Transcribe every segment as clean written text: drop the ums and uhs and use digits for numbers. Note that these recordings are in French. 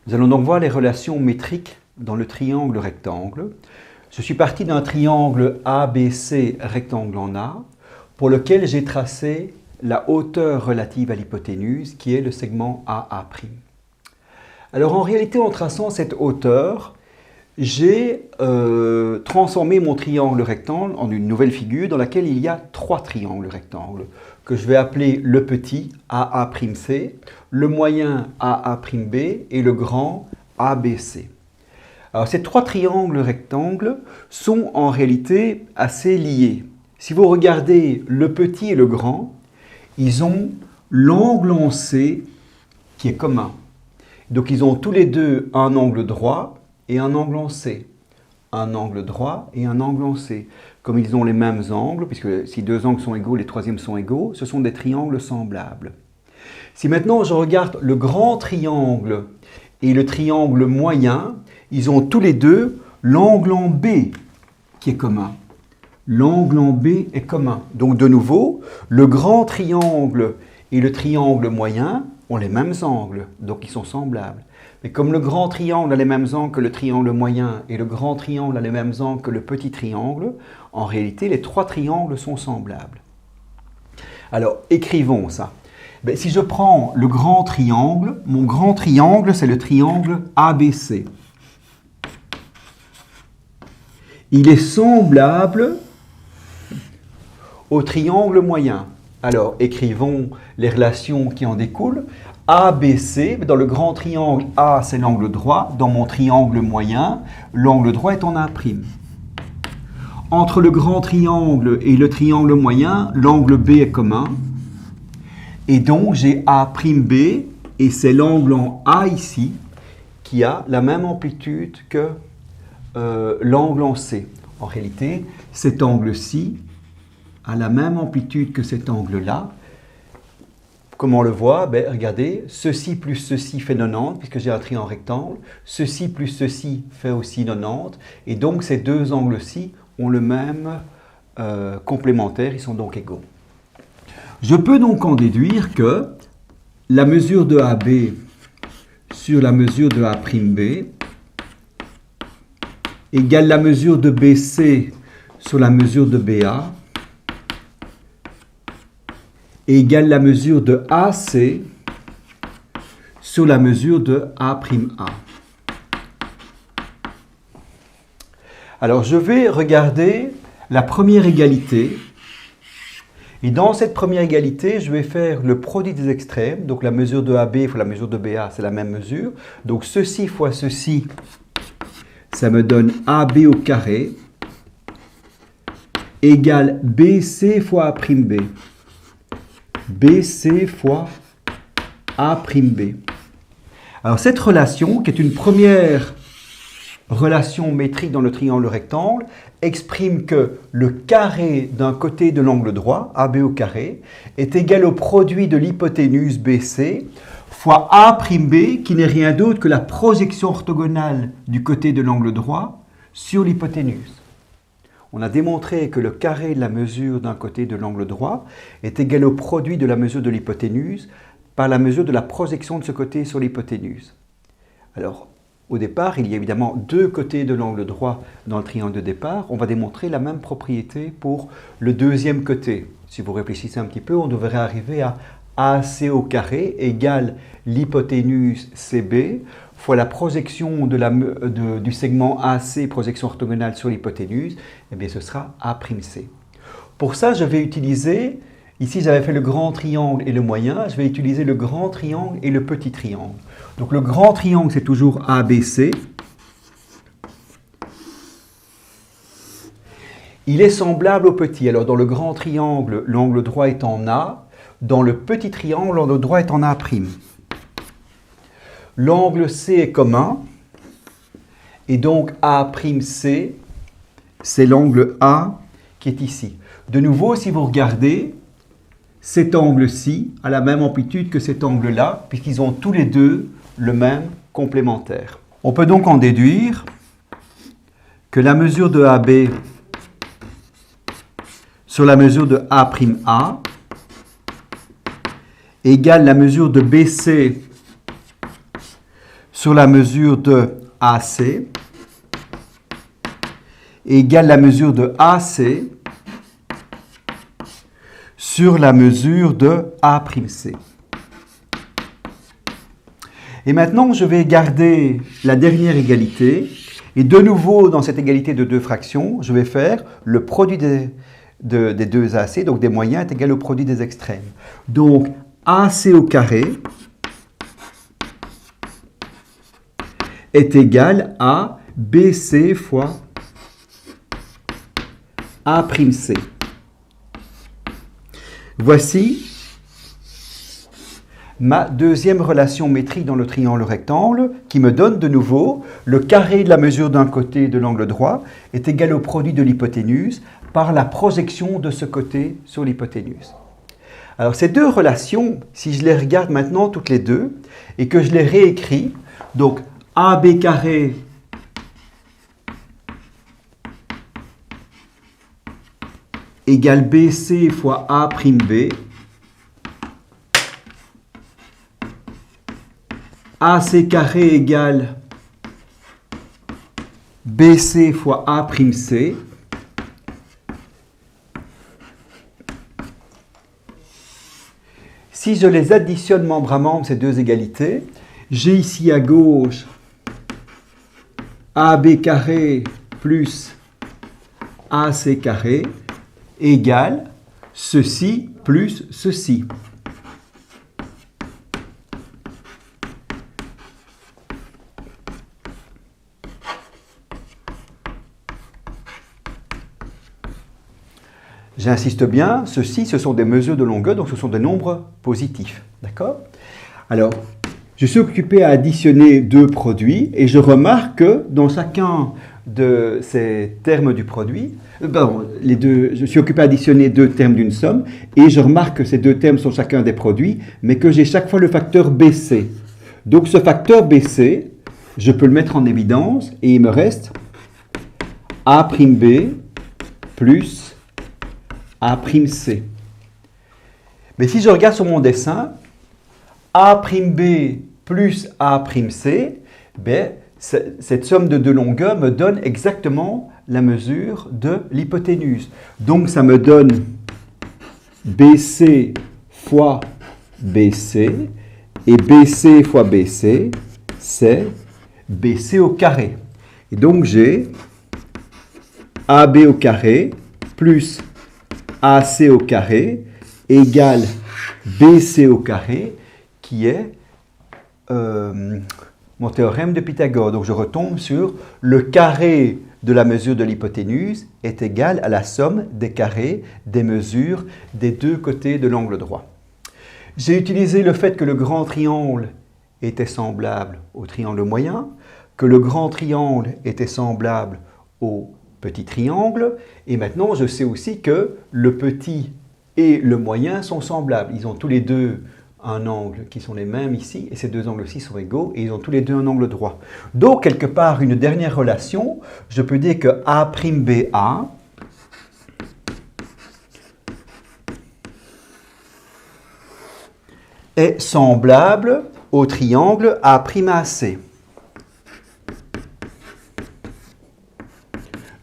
Nous allons donc voir les relations métriques dans le triangle rectangle. Je suis parti d'un triangle ABC rectangle en A pour lequel j'ai tracé la hauteur relative à l'hypoténuse qui est le segment AA'. Alors en réalité, en traçant cette hauteur, j'ai transformé mon triangle rectangle en une nouvelle figure dans laquelle il y a trois triangles rectangles que je vais appeler le petit AA', le moyen AA', et le grand ABC. Alors ces trois triangles rectangles sont en réalité assez liés. Si vous regardez le petit et le grand, ils ont l'angle en C qui est commun. Donc ils ont tous les deux un angle droit et un angle en C. Un angle droit et un angle en C. Comme ils ont les mêmes angles, puisque si deux angles sont égaux, les troisièmes sont égaux, ce sont des triangles semblables. Si maintenant je regarde le grand triangle et le triangle moyen, ils ont tous les deux l'angle en B qui est commun. L'angle en B est commun. Donc de nouveau, le grand triangle et le triangle moyen ont les mêmes angles, donc ils sont semblables. Mais comme le grand triangle a les mêmes angles que le triangle moyen et le grand triangle a les mêmes angles que le petit triangle, en réalité, les trois triangles sont semblables. Alors, écrivons ça. Si je prends le grand triangle, mon grand triangle, c'est le triangle ABC. Il est semblable au triangle moyen. Alors, écrivons les relations qui en découlent. ABC, dans le grand triangle, A, c'est l'angle droit. Dans mon triangle moyen, l'angle droit est en A'. Entre le grand triangle et le triangle moyen, l'angle B est commun. Et donc, j'ai A'B, et c'est l'angle en A ici, qui a la même amplitude que l'angle en C. En réalité, cet angle-ci a la même amplitude que cet angle-là. Comment on le voit? Regardez, ceci plus ceci fait 90, puisque j'ai un triangle rectangle. Ceci plus ceci fait aussi 90. Et donc, ces deux angles-ci ont le même complémentaire, ils sont donc égaux. Je peux donc en déduire que la mesure de AB sur la mesure de A'B égale la mesure de BC sur la mesure de BA égale la mesure de AC sur la mesure de A'A. Alors, je vais regarder la première égalité. Et dans cette première égalité, je vais faire le produit des extrêmes. Donc, la mesure de AB fois la mesure de BA, c'est la même mesure. Donc, ceci fois ceci, ça me donne AB au carré égale BC fois A'B. BC fois A'B. Alors cette relation, qui est une première relation métrique dans le triangle rectangle, exprime que le carré d'un côté de l'angle droit, AB au carré, est égal au produit de l'hypoténuse BC fois A'B, qui n'est rien d'autre que la projection orthogonale du côté de l'angle droit sur l'hypoténuse. On a démontré que le carré de la mesure d'un côté de l'angle droit est égal au produit de la mesure de l'hypoténuse par la mesure de la projection de ce côté sur l'hypoténuse. Alors, au départ, il y a évidemment deux côtés de l'angle droit dans le triangle de départ. On va démontrer la même propriété pour le deuxième côté. Si vous réfléchissez un petit peu, on devrait arriver à AC au carré égale l'hypoténuse CB fois la projection du segment AC, projection orthogonale sur l'hypoténuse, eh bien ce sera A'C. Pour ça, je vais utiliser, ici j'avais fait le grand triangle et le moyen, je vais utiliser le grand triangle et le petit triangle. Donc le grand triangle, c'est toujours ABC. Il est semblable au petit. Alors dans le grand triangle, l'angle droit est en A. Dans le petit triangle, l'angle droit est en A'. L'angle C est commun, et donc A'C, c'est l'angle A qui est ici. De nouveau, si vous regardez, cet angle-ci a la même amplitude que cet angle-là, puisqu'ils ont tous les deux le même complémentaire. On peut donc en déduire que la mesure de AB sur la mesure de A'A égale la mesure de BC sur la mesure de AC égale la mesure de AC sur la mesure de A'C. Et maintenant, je vais garder la dernière égalité. Et de nouveau, dans cette égalité de deux fractions, je vais faire le produit des deux AC, donc des moyens, est égal au produit des extrêmes. Donc, AC au carré est égal à BC fois A'C. Voici ma deuxième relation métrique dans le triangle rectangle qui me donne de nouveau le carré de la mesure d'un côté de l'angle droit est égal au produit de l'hypoténuse par la projection de ce côté sur l'hypoténuse. Alors ces deux relations, si je les regarde maintenant toutes les deux et que je les réécris, donc AB carré égale BC fois A'B, AC carré égale BC fois A'C. Si je les additionne membre à membre, ces deux égalités, j'ai ici à gauche AB carré plus AC carré égale ceci plus ceci. J'insiste bien, ceci, ce sont des mesures de longueur, donc ce sont des nombres positifs. D'accord? Alors, je suis occupé à additionner deux produits et je remarque que dans chacun de ces termes du produit, je suis occupé à additionner deux termes d'une somme et je remarque que ces deux termes sont chacun des produits, mais que j'ai chaque fois le facteur BC. Donc ce facteur BC, je peux le mettre en évidence et il me reste A'B plus A'C. Mais si je regarde sur mon dessin, A'B plus A'C, cette somme de deux longueurs me donne exactement la mesure de l'hypoténuse. Donc ça me donne BC fois BC, et BC fois BC, c'est BC au carré. Et donc j'ai AB au carré plus AC au carré égale BC au carré, qui est mon théorème de Pythagore. Donc je retombe sur le carré de la mesure de l'hypoténuse est égal à la somme des carrés des mesures des deux côtés de l'angle droit. J'ai utilisé le fait que le grand triangle était semblable au triangle moyen, que le grand triangle était semblable au petit triangle, et maintenant je sais aussi que le petit et le moyen sont semblables. Ils ont tous les deux un angle qui sont les mêmes ici, et ces deux angles-ci sont égaux, et ils ont tous les deux un angle droit. Donc, quelque part, une dernière relation, je peux dire que A'Ba est semblable au triangle A'C.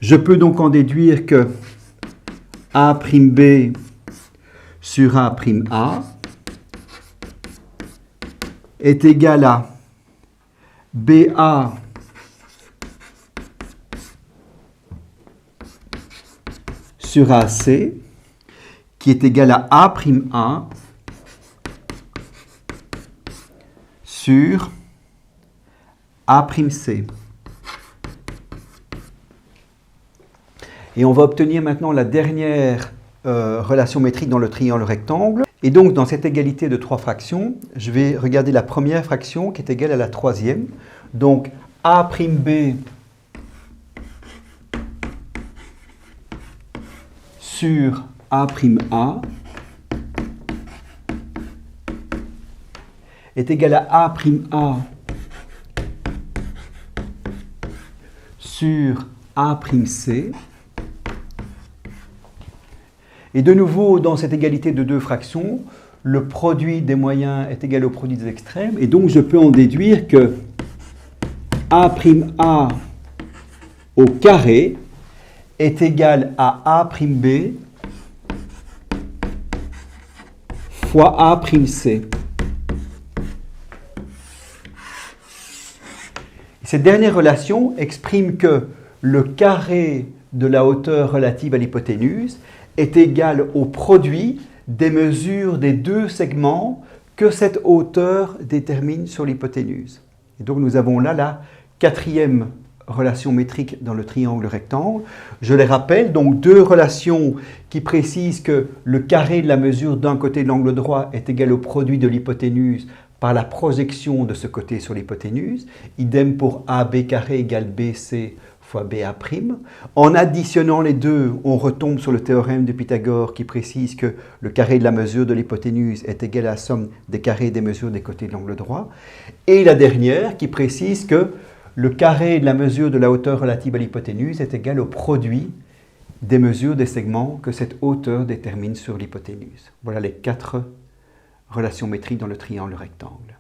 Je peux donc en déduire que A'B sur A'A est égal à BA sur AC, qui est égal à A'A sur A'C. Et on va obtenir maintenant la dernière relation métrique dans le triangle rectangle. Et donc, dans cette égalité de trois fractions, je vais regarder la première fraction qui est égale à la troisième. Donc, A'B sur A'A est égal à A'A sur A'C. Et de nouveau, dans cette égalité de deux fractions, le produit des moyens est égal au produit des extrêmes. Et donc, je peux en déduire que A'A au carré est égal à A'B fois A'C. Cette dernière relation exprime que le carré de la hauteur relative à l'hypoténuse est égal au produit des mesures des deux segments que cette hauteur détermine sur l'hypoténuse. Et donc nous avons là la quatrième relation métrique dans le triangle rectangle. Je les rappelle, donc deux relations qui précisent que le carré de la mesure d'un côté de l'angle droit est égal au produit de l'hypoténuse par la projection de ce côté sur l'hypoténuse. Idem pour AB carré égale BC fois BA'. En additionnant les deux, on retombe sur le théorème de Pythagore qui précise que le carré de la mesure de l'hypoténuse est égal à la somme des carrés des mesures des côtés de l'angle droit. Et la dernière qui précise que le carré de la mesure de la hauteur relative à l'hypoténuse est égal au produit des mesures des segments que cette hauteur détermine sur l'hypoténuse. Voilà les quatre relations métriques dans le triangle rectangle.